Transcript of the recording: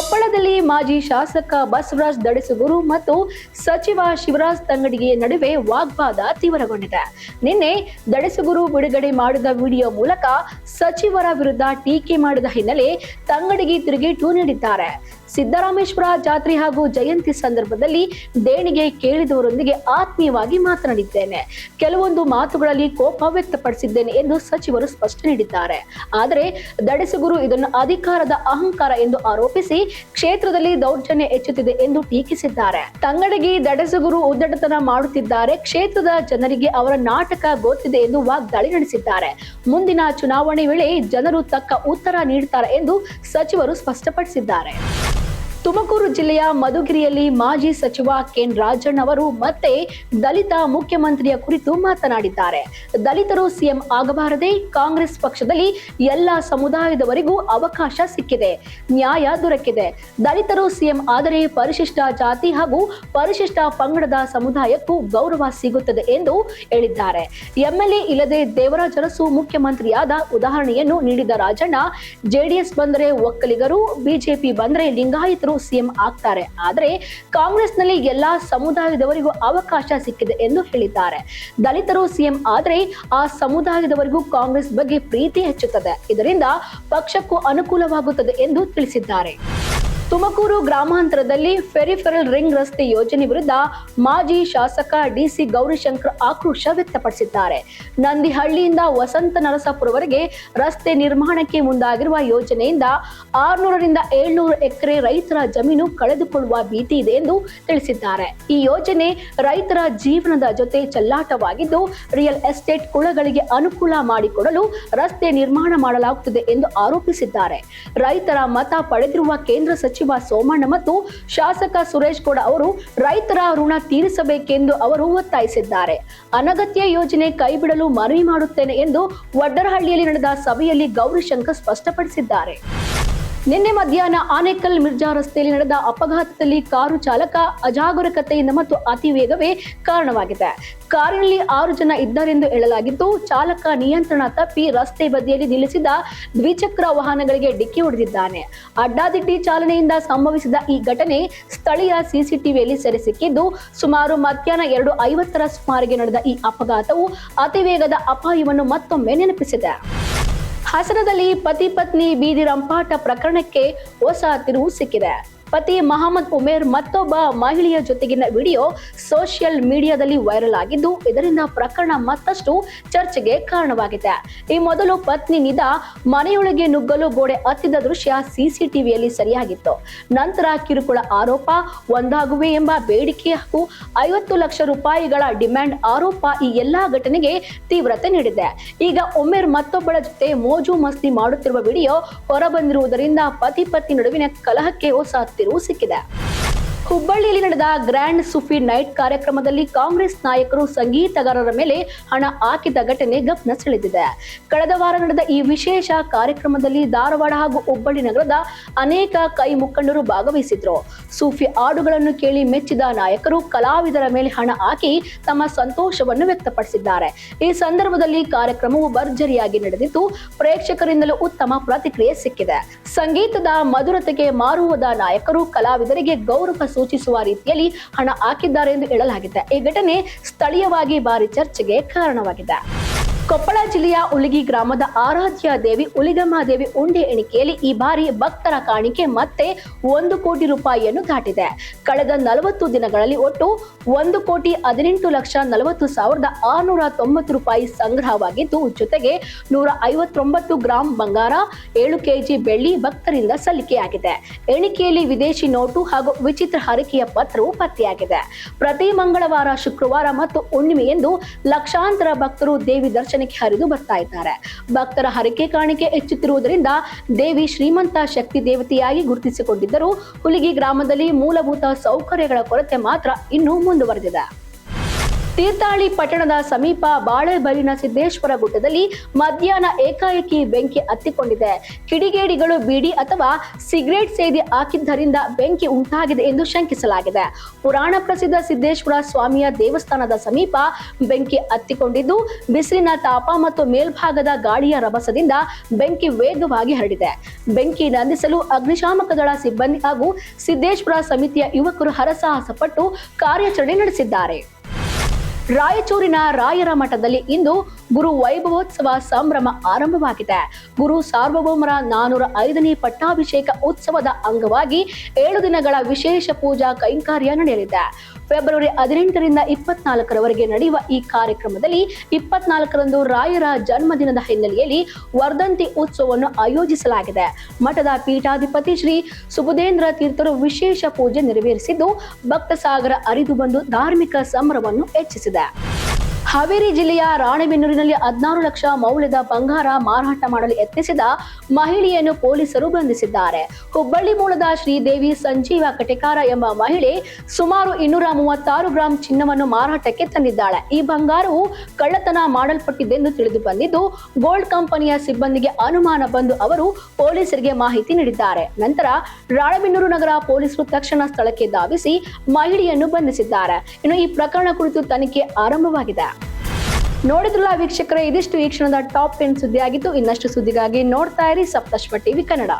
ಕೊಪ್ಪಳದಲ್ಲಿ ಮಾಜಿ ಶಾಸಕ ಬಸವರಾಜ್ ದಡಸಗೂರು ಮತ್ತು ಸಚಿವ ಶಿವರಾಜ್ ತಂಗಡಗಿ ನಡುವೆ ವಾಗ್ವಾದ ತೀವ್ರಗೊಂಡಿದೆ. ನಿನ್ನೆ ದಡಸಗೂರು ಬಿಡುಗಡೆ ಮಾಡಿದ ವಿಡಿಯೋ ಮೂಲಕ ಸಚಿವರ ವಿರುದ್ಧ ಟೀಕೆ ಮಾಡಿದ ಹಿನ್ನೆಲೆ ತಂಗಡಗಿ ತಿರುಗೇಟು ನೀಡಿದ್ದಾರೆ. ಸಿದ್ದರಾಮೇಶ್ವರ ಜಾತ್ರೆ ಹಾಗೂ ಜಯಂತಿ ಸಂದರ್ಭದಲ್ಲಿ ದೇಣಿಗೆ ಕೇಳಿದವರೊಂದಿಗೆ ಆತ್ಮೀಯವಾಗಿ ಮಾತನಾಡಿದ್ದೇನೆ. ಕೆಲವೊಂದು ಮಾತುಗಳಲ್ಲಿ ಕೋಪ ವ್ಯಕ್ತಪಡಿಸಿದ್ದೇನೆ ಎಂದು ಸಚಿವರು ಸ್ಪಷ್ಟನೆ ನೀಡಿದ್ದಾರೆ. ಆದರೆ ದಡಸಗೂರು ಇದನ್ನು ಅಧಿಕಾರದ ಅಹಂಕಾರ ಎಂದು ಆರೋಪಿಸಿ ಕ್ಷೇತ್ರದಲ್ಲಿ ದೌರ್ಜನ್ಯ ಹೆಚ್ಚುತ್ತಿದೆ ಎಂದು ಟೀಕಿಸಿದ್ದಾರೆ. ತಂಗಡಗಿ ದಡಸಗೂರು ಉದ್ದಟತನ ಮಾಡುತ್ತಿದ್ದಾರೆ, ಕ್ಷೇತ್ರದ ಜನರಿಗೆ ಅವರ ನಾಟಕ ಗೊತ್ತಿದೆ ಎಂದು ವಾಗ್ದಾಳಿ ನಡೆಸಿದ್ದಾರೆ. ಮುಂದಿನ ಚುನಾವಣೆ ವೇಳೆ ಜನರು ತಕ್ಕ ಉತ್ತರ ನೀಡುತ್ತಾರೆ ಎಂದು ಸಚಿವರು ಸ್ಪಷ್ಟಪಡಿಸಿದ್ದಾರೆ. ತುಮಕೂರು ಜಿಲ್ಲೆಯ ಮಧುಗಿರಿಯಲ್ಲಿ ಮಾಜಿ ಸಚಿವ ಕೆನ್ ರಾಜಣ್ಣ ಅವರು ಮತ್ತೆ ದಲಿತ ಮುಖ್ಯಮಂತ್ರಿಯ ಕುರಿತು ಮಾತನಾಡಿದ್ದಾರೆ. ದಲಿತರು ಸಿಎಂ ಆಗಬಾರದೆ, ಕಾಂಗ್ರೆಸ್ ಪಕ್ಷದಲ್ಲಿ ಎಲ್ಲ ಸಮುದಾಯದವರಿಗೂ ಅವಕಾಶ ಸಿಕ್ಕಿದೆ, ನ್ಯಾಯ ದೊರಕಿದೆ. ದಲಿತರು ಸಿಎಂ ಆದರೆ ಪರಿಶಿಷ್ಟ ಜಾತಿ ಹಾಗೂ ಪರಿಶಿಷ್ಟ ಪಂಗಡದ ಸಮುದಾಯಕ್ಕೂ ಗೌರವ ಸಿಗುತ್ತದೆ ಎಂದು ಹೇಳಿದ್ದಾರೆ. ಎಂಎಲ್ಎ ಇಲ್ಲದೆ ದೇವರಾಜ ಅರಸು ಮುಖ್ಯಮಂತ್ರಿಯಾದ ಉದಾಹರಣೆಯನ್ನು ನೀಡಿದ ರಾಜಣ್ಣ, ಜೆಡಿಎಸ್ ಬಂದರೆ ಒಕ್ಕಲಿಗರು, ಬಿಜೆಪಿ ಬಂದರೆ ಲಿಂಗಾಯತರು ಸಿಎಂ ಆಗ್ತಾರೆ, ಆದರೆ ಕಾಂಗ್ರೆಸ್ನಲ್ಲಿ ಎಲ್ಲಾ ಸಮುದಾಯದವರಿಗೂ ಅವಕಾಶ ಸಿಕ್ಕಿದೆ ಎಂದು ಹೇಳಿದ್ದಾರೆ. ದಲಿತರು ಸಿಎಂ ಆದರೆ ಆ ಸಮುದಾಯದವರಿಗೂ ಕಾಂಗ್ರೆಸ್ ಬಗ್ಗೆ ಪ್ರೀತಿ ಹೆಚ್ಚುತ್ತದೆ, ಇದರಿಂದ ಪಕ್ಷಕ್ಕೂ ಅನುಕೂಲವಾಗುತ್ತದೆ ಎಂದು ತಿಳಿಸಿದ್ದಾರೆ. ತುಮಕೂರು ಗ್ರಾಮಾಂತರದಲ್ಲಿ ಫೆರಿಫೆರಲ್ ರಿಂಗ್ ರಸ್ತೆ ಯೋಜನೆ ವಿರುದ್ಧ ಮಾಜಿ ಶಾಸಕ ಡಿಸಿ ಗೌರಿಶಂಕರ್ ಆಕ್ರೋಶ ವ್ಯಕ್ತಪಡಿಸಿದ್ದಾರೆ. ನಂದಿಹಳ್ಳಿಯಿಂದ ವಸಂತ ನರಸಾಪುರವರೆಗೆ ರಸ್ತೆ ನಿರ್ಮಾಣಕ್ಕೆ ಮುಂದಾಗಿರುವ ಯೋಜನೆಯಿಂದ 600 ರಿಂದ 700 ಎಕರೆ ರೈತರ ಜಮೀನು ಕಳೆದುಕೊಳ್ಳುವ ಭೀತಿ ಇದೆ ಎಂದು ತಿಳಿಸಿದ್ದಾರೆ. ಈ ಯೋಜನೆ ರೈತರ ಜೀವನದ ಜೊತೆ ಚೆಲ್ಲಾಟವಾಗಿದ್ದು, ರಿಯಲ್ ಎಸ್ಟೇಟ್ ಕುಳಗಳಿಗೆ ಅನುಕೂಲ ಮಾಡಿಕೊಡಲು ರಸ್ತೆ ನಿರ್ಮಾಣ ಮಾಡಲಾಗುತ್ತಿದೆ ಎಂದು ಆರೋಪಿಸಿದ್ದಾರೆ. ರೈತರ ಮತ ಪಡೆದಿರುವ ಕೇಂದ್ರ ಸಚಿವ ಸೋಮಣ್ಣ ಮತ್ತು ಶಾಸಕ ಸುರೇಶ್ ಗೌಡ ಅವರು ರೈತರ ಋಣ ತೀರಿಸಬೇಕೆಂದು ಅವರು ಒತ್ತಾಯಿಸಿದ್ದಾರೆ. ಅನಗತ್ಯ ಯೋಜನೆ ಕೈಬಿಡಲು ಮನವಿ ಮಾಡುತ್ತೇನೆ ಎಂದು ವಡ್ಡರಹಳ್ಳಿಯಲ್ಲಿ ನಡೆದ ಸಭೆಯಲ್ಲಿ ಗೌರಿಶಂಕರ್ ಸ್ಪಷ್ಟಪಡಿಸಿದ್ದಾರೆ. ನಿನ್ನೆ ಮಧ್ಯಾಹ್ನ ಆನೇಕಲ್ ಮಿರ್ಜಾ ರಸ್ತೆಯಲ್ಲಿ ನಡೆದ ಅಪಘಾತದಲ್ಲಿ ಕಾರು ಚಾಲಕ ಅಜಾಗರೂಕತೆಯಿಂದ ಮತ್ತು ಅತಿ ವೇಗವೇ ಕಾರಣವಾಗಿದೆ. ಕಾರಿನಲ್ಲಿ 6 ಜನ ಇದ್ದರೆಂದು ಹೇಳಲಾಗಿದ್ದು, ಚಾಲಕ ನಿಯಂತ್ರಣ ತಪ್ಪಿ ರಸ್ತೆ ಬದಿಯಲ್ಲಿ ನಿಲ್ಲಿಸಿದ ದ್ವಿಚಕ್ರ ವಾಹನಗಳಿಗೆ ಡಿಕ್ಕಿ ಹೊಡೆದಿದ್ದಾನೆ. ಅಡ್ಡಾದಿಡ್ಡಿ ಚಾಲನೆಯಿಂದ ಸಂಭವಿಸಿದ ಈ ಘಟನೆ ಸ್ಥಳೀಯ ಸಿಸಿಟಿವಿಯಲ್ಲಿ ಸೆರೆ ಸಿಕ್ಕಿದ್ದು, ಸುಮಾರು ಮಧ್ಯಾಹ್ನ 2:50 ಸುಮಾರಿಗೆ ನಡೆದ ಈ ಅಪಘಾತವು ಅತಿ ವೇಗದ ಅಪಾಯವನ್ನು ಮತ್ತೊಮ್ಮೆ ನೆನಪಿಸಿದೆ. ಹಾಸನದಲ್ಲಿ ಪತಿ ಪತ್ನಿ ಬೀದಿ ರಂಪಾಟ ಪ್ರಕರಣಕ್ಕೆ ಹೊಸ ತಿರುವು ಸಿಕ್ಕಿದೆ. ಪತಿ ಮಹಮ್ಮದ್ ಉಮೇರ್ ಮತ್ತೊಬ್ಬ ಮಹಿಳೆಯ ಜೊತೆಗಿನ ವಿಡಿಯೋ ಸೋಷಿಯಲ್ ಮೀಡಿಯಾದಲ್ಲಿ ವೈರಲ್ ಆಗಿದ್ದು, ಇದರಿಂದ ಪ್ರಕರಣ ಮತ್ತಷ್ಟು ಚರ್ಚೆಗೆ ಕಾರಣವಾಗಿದೆ. ಈ ಮೊದಲು ಪತ್ನಿ ನಿಧಾ ಮನೆಯೊಳಗೆ ನುಗ್ಗಲು ಗೋಡೆ ಹತ್ತಿದ ದೃಶ್ಯ ಸಿಸಿಟಿವಿಯಲ್ಲಿ ಸೆರೆಯಾಗಿತ್ತು. ನಂತರ ಕಿರುಕುಳ ಆರೋಪ, ಒಂದಾಗುವೆ ಎಂಬ ಬೇಡಿಕೆ ಹಾಗೂ 50 ಲಕ್ಷ ರೂಪಾಯಿಗಳ ಡಿಮ್ಯಾಂಡ್ ಆರೋಪ ಈ ಎಲ್ಲಾ ಘಟನೆಗೆ ತೀವ್ರತೆ ನೀಡಿದೆ. ಈಗ ಉಮೇರ್ ಮತ್ತೊಬ್ಬಳ ಜೊತೆ ಮೋಜು ಮಸ್ತಿ ಮಾಡುತ್ತಿರುವ ವಿಡಿಯೋ ಹೊರಬಂದಿರುವುದರಿಂದ ಪತಿ ಪತ್ನಿ ನಡುವಿನ ಕಲಹಕ್ಕೆ ಹೊಸ ತಿರುವು ಸಿಕ್ಕಿದೆ. ಹುಬ್ಬಳ್ಳಿಯಲ್ಲಿ ನಡೆದ ಗ್ರ್ಯಾಂಡ್ ಸೂಫಿ ನೈಟ್ ಕಾರ್ಯಕ್ರಮದಲ್ಲಿ ಕಾಂಗ್ರೆಸ್ ನಾಯಕರು ಸಂಗೀತಗಾರರ ಮೇಲೆ ಹಣ ಹಾಕಿದ ಘಟನೆ ಗಮನ ಸೆಳೆದಿದೆ. ಕಳೆದ ವಾರ ನಡೆದ ಈ ವಿಶೇಷ ಕಾರ್ಯಕ್ರಮದಲ್ಲಿ ಧಾರವಾಡ ಹಾಗೂ ಹುಬ್ಬಳ್ಳಿ ನಗರದ ಅನೇಕ ಕೈ ಮುಖಂಡರು ಭಾಗವಹಿಸಿದ್ರು. ಸೂಫಿ ಹಾಡುಗಳನ್ನು ಕೇಳಿ ಮೆಚ್ಚಿದ ನಾಯಕರು ಕಲಾವಿದರ ಮೇಲೆ ಹಣ ಹಾಕಿ ತಮ್ಮ ಸಂತೋಷವನ್ನು ವ್ಯಕ್ತಪಡಿಸಿದ್ದಾರೆ. ಈ ಸಂದರ್ಭದಲ್ಲಿ ಕಾರ್ಯಕ್ರಮವು ಭರ್ಜರಿಯಾಗಿ ನಡೆದಿದ್ದು, ಪ್ರೇಕ್ಷಕರಿಂದಲೂ ಉತ್ತಮ ಪ್ರತಿಕ್ರಿಯೆ ಸಿಕ್ಕಿದೆ. ಸಂಗೀತದ ಮಧುರತೆಗೆ ಮಾರುವುದ ನಾಯಕರು ಕಲಾವಿದರಿಗೆ ಗೌರವ ಸೂಚಿಸುವ ರೀತಿಯಲ್ಲಿ ಹಣ ಹಾಕಿದ್ದಾರೆ ಎಂದು ಹೇಳಲಾಗಿದೆ. ಈ ಘಟನೆ ಸ್ಥಳೀಯವಾಗಿ ಭಾರಿ ಚರ್ಚೆಗೆ ಕಾರಣವಾಗಿದೆ. ಕೊಪ್ಪಳ ಜಿಲ್ಲೆಯ ಉಲಿಗಿ ಗ್ರಾಮದ ಆರಾಧ್ಯ ದೇವಿ ಉಲಿಗಮ್ಮ ದೇವಿ ಉಂಡೆ ಎಣಿಕೆಯಲ್ಲಿ ಈ ಬಾರಿ ಭಕ್ತರ ಕಾಣಿಕೆ ಮತ್ತೆ 1 ಕೋಟಿ ರೂಪಾಯಿಯನ್ನು ದಾಟಿದೆ. ಕಳೆದ 40 ದಿನಗಳಲ್ಲಿ ಒಟ್ಟು 1,18,40,690 ರೂಪಾಯಿ ಸಂಗ್ರಹವಾಗಿದ್ದು, ಜೊತೆಗೆ 159 ಗ್ರಾಂ ಬಂಗಾರ, 7 ಕೆಜಿ ಬೆಳ್ಳಿ ಭಕ್ತರಿಂದ ಸಲ್ಲಿಕೆಯಾಗಿದೆ. ಎಣಿಕೆಯಲ್ಲಿ ವಿದೇಶಿ ನೋಟು ಹಾಗೂ ವಿಚಿತ್ರ ಹರಕೆಯ ಪತ್ರವು ಪತ್ತೆಯಾಗಿದೆ. ಪ್ರತಿ ಮಂಗಳವಾರ, ಶುಕ್ರವಾರ ಮತ್ತು ಹುಣ್ಣಿಮೆಯಂದು ಲಕ್ಷಾಂತರ ಭಕ್ತರು ದೇವಿ ದರ್ಶನಕ್ಕೆ ಹರಿದು ಬರ್ತಾ ಇದ್ದಾರೆ. ಭಕ್ತರ ಹರಕೆ ಕಾಣಿಕೆ ಹೆಚ್ಚುತ್ತಿರುವುದರಿಂದ ದೇವಿ ಶ್ರೀಮಂತ ಶಕ್ತಿ ದೇವತೆಯಾಗಿ ಗುರುತಿಸಿಕೊಂಡಿದ್ದರೂ ಹುಲಿಗಿ ಗ್ರಾಮದಲ್ಲಿ ಮೂಲಭೂತ ಸೌಕರ್ಯಗಳ ಕೊರತೆ ಮಾತ್ರ ಇನ್ನೂ ಮುಂದುವರೆದಿದೆ. ತೀರ್ಥಹಳ್ಳಿ ಪಟ್ಟಣದ ಸಮೀಪ ಬಾಳೆಬೈಲಿನ ಸಿದ್ದೇಶ್ವರ ಗುಡ್ಡದಲ್ಲಿ ಮಧ್ಯಾಹ್ನ ಏಕಾಏಕಿ ಬೆಂಕಿ ಹತ್ತಿಕೊಂಡಿದೆ. ಕಿಡಿಗೇಡಿಗಳು ಬೀಡಿ ಅಥವಾ ಸಿಗರೇಟ್ ಸೇದಿ ಹಾಕಿದ್ದರಿಂದ ಬೆಂಕಿ ಉಂಟಾಗಿದೆ ಎಂದು ಶಂಕಿಸಲಾಗಿದೆ. ಪುರಾಣ ಪ್ರಸಿದ್ಧ ಸಿದ್ದೇಶ್ವರ ಸ್ವಾಮಿಯ ದೇವಸ್ಥಾನದ ಸಮೀಪ ಬೆಂಕಿ ಹತ್ತಿಕೊಂಡಿದ್ದು, ಬಿಸಿಲಿನ ತಾಪ ಮತ್ತು ಮೇಲ್ಭಾಗದ ಗಾಳಿಯ ರಭಸದಿಂದ ಬೆಂಕಿ ವೇಗವಾಗಿ ಹರಡಿದೆ. ಬೆಂಕಿ ನಂದಿಸಲು ಅಗ್ನಿಶಾಮಕ ದಳ ಸಿಬ್ಬಂದಿ ಹಾಗೂ ಸಿದ್ದೇಶ್ವರ ಸಮಿತಿಯ ಯುವಕರು ಹರಸಾಹಸ ಪಟ್ಟು ಕಾರ್ಯಾಚರಣೆ ನಡೆಸಿದ್ದಾರೆ. ರಾಯಚೂರಿನ ರಾಯರ ಮಠದಲ್ಲಿ ಇಂದು ಗುರು ವೈಭವೋತ್ಸವ ಸಂಭ್ರಮ ಆರಂಭವಾಗಿದೆ. ಗುರು ಸಾರ್ವಭೌಮರ 405ನೇ ಪಟ್ಟಾಭಿಷೇಕ ಉತ್ಸವದ ಅಂಗವಾಗಿ 7 ದಿನಗಳ ವಿಶೇಷ ಪೂಜಾ ಕೈಂಕರ್ಯ ನಡೆಯಲಿದೆ. ಫೆಬ್ರವರಿ 18ರಿಂದ 24ರವರೆಗೆ ನಡೆಯುವ ಈ ಕಾರ್ಯಕ್ರಮದಲ್ಲಿ 24ರಂದು ರಾಯರ ಜನ್ಮದಿನದ ಹಿನ್ನೆಲೆಯಲ್ಲಿ ವರ್ಧಂತಿ ಉತ್ಸವವನ್ನು ಆಯೋಜಿಸಲಾಗಿದೆ. ಮಠದ ಪೀಠಾಧಿಪತಿ ಶ್ರೀ ಸುಬುಧೇಂದ್ರ ತೀರ್ಥರು ವಿಶೇಷ ಪೂಜೆ ನೆರವೇರಿಸಿದ್ದು, ಭಕ್ತ ಸಾಗರ ಹರಿದು ಬಂದು ಧಾರ್ಮಿಕ ಸಂಭ್ರಮವನ್ನು ಹೆಚ್ಚಿಸಿದೆ. ಹಾವೇರಿ ಜಿಲ್ಲೆಯ ರಾಣೆಬೆನ್ನೂರಿನಲ್ಲಿ 16 ಲಕ್ಷ ಮೌಲ್ಯದ ಬಂಗಾರ ಮಾರಾಟ ಮಾಡಲು ಯತ್ನಿಸಿದ ಮಹಿಳೆಯನ್ನು ಪೊಲೀಸರು ಬಂಧಿಸಿದ್ದಾರೆ. ಹುಬ್ಬಳ್ಳಿ ಮೂಲದ ಶ್ರೀದೇವಿ ಸಂಜೀವ ಕಟೆಕಾರ ಎಂಬ ಮಹಿಳೆ ಸುಮಾರು 236 ಗ್ರಾಂ ಚಿನ್ನವನ್ನು ಮಾರಾಟಕ್ಕೆ ತಂದಿದ್ದಾಳೆ. ಈ ಬಂಗಾರವು ಕಳ್ಳತನ ಮಾಡಲ್ಪಟ್ಟಿದ್ದೆಂದು ತಿಳಿದು ಬಂದಿದ್ದು, ಗೋಲ್ಡ್ ಕಂಪನಿಯ ಸಿಬ್ಬಂದಿಗೆ ಅನುಮಾನ ಬಂದು ಅವರು ಪೊಲೀಸರಿಗೆ ಮಾಹಿತಿ ನೀಡಿದ್ದಾರೆ. ನಂತರ ರಾಣೆಬೆನ್ನೂರು ನಗರ ಪೊಲೀಸರು ತಕ್ಷಣ ಸ್ಥಳಕ್ಕೆ ಧಾವಿಸಿ ಮಹಿಳೆಯನ್ನು ಬಂಧಿಸಿದ್ದಾರೆ. ಇನ್ನು ಈ ಪ್ರಕರಣ ಕುರಿತು ತನಿಖೆ ಆರಂಭವಾಗಿದೆ. ನೋಡಿದ್ರಲ್ಲ ವೀಕ್ಷಕರೇ, ಇದಿಷ್ಟು ಈ ಕ್ಷಣದ ಟಾಪ್ 10 ಸುದ್ದಿ ಆಗಿತ್ತು. ಇನ್ನಷ್ಟು ಸುದ್ದಿಗಾಗಿ ನೋಡ್ತಾ ಇರಿ ಸಪ್ತಶ್ವ ಟಿವಿ ಕನ್ನಡ.